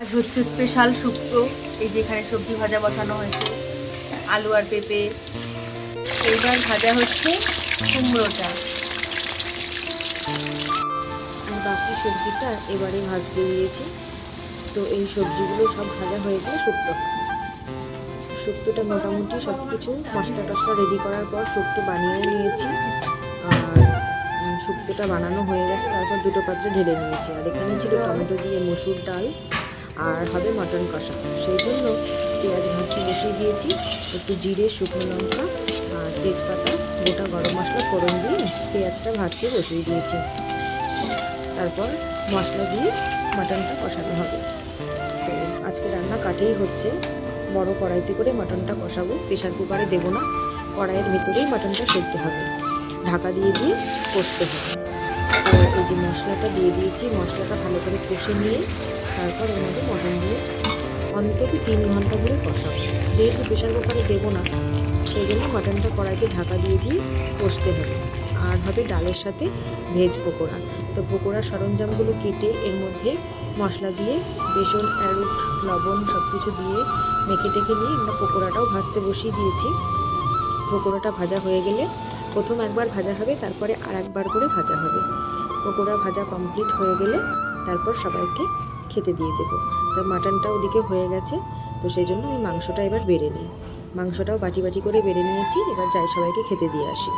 আজ হচ্ছে স্পেশাল শুক্তো। এই যেখানে সবজি ভাজা বসানো হয়েছে, আলু আর পেঁপে। এইবার ভাজা হচ্ছে কুমড়োটা, আর বাকি সবজিটা এবারে ভাজতে দিয়েছি। তো এই সবজিগুলো সব ভাজা হয়ে গেলে শুক্তো হবে। শুক্তোটা মোটামুটি সব কিছু মশলা টশলা রেডি করার পর শুক্তো বানিয়েও নিয়েছি। আর শুক্তোটা বানানো হয়ে গেছে, তারপর দুটো পাত্রে ঢেলে নিয়েছি। আর এখানে ছিল টমেটো দিয়ে মসুর ডাল, আর হবে মটন কষা। সেই জন্য পেঁয়াজ ভাজতে বসিয়ে দিয়েছি। একটু জিরে, শুকনো লঙ্কা আর তেজপাতা, গোটা গরম মশলা ফোড়ন দিয়ে পেঁয়াজটা ভাজতে বসিয়ে দিয়েছি। তারপর মশলা দিয়ে মাটনটা কষানো হবে। তো আজকে রান্না কাটেই হচ্ছে, বড় কড়াইতে করে মাটনটা কষাবো। প্রেশার কুকারে দেবো না, কড়াইয়ের ভিতরেই মাটনটা সেদ্ধ হবে। ঢাকা দিয়ে দিয়ে কষতে হবে। তো এই যে মশলাটা দিয়ে দিয়েছি, মশলাটা ভালো করে কষে নিয়ে তারপর এর মধ্যে মটন দিয়ে অন্তত 3 ঘন্টা ধরে কষাবো। যেহেতু প্রেশার কুকারে দেবো না, সেই জন্য মাটনটা কড়াইতে ঢাকা দিয়ে দিয়ে কষতে হবে। আর হবে ডালের সাথে ভেজ পকোড়া। তো পকোড়ার সরঞ্জামগুলো কেটে এর মধ্যে মশলা দিয়ে বেসন, অ্যারুট, লবণ সব কিছু দিয়ে মেখে টেখে নিয়ে আমরা পকোড়াটাও ভাজতে বসিয়ে দিয়েছি। পকোড়াটা ভাজা হয়ে গেলে প্রথম একবার ভাজা হবে, তারপরে আর একবার করে ভাজা হবে। পকোড়া ভাজা কমপ্লিট হয়ে গেলে তারপর সবাইকে খেতে দিয়ে দেবো। তো মাটনটা ওদিকে হয়ে গেছে, তো সেই জন্য আমি মাংসটা এবার বেড়ে নিই। মাংসটাও বাটি বাটি করে বেড়ে নিয়েছি, এবার যাই সবাইকে খেতে দিয়ে আসি।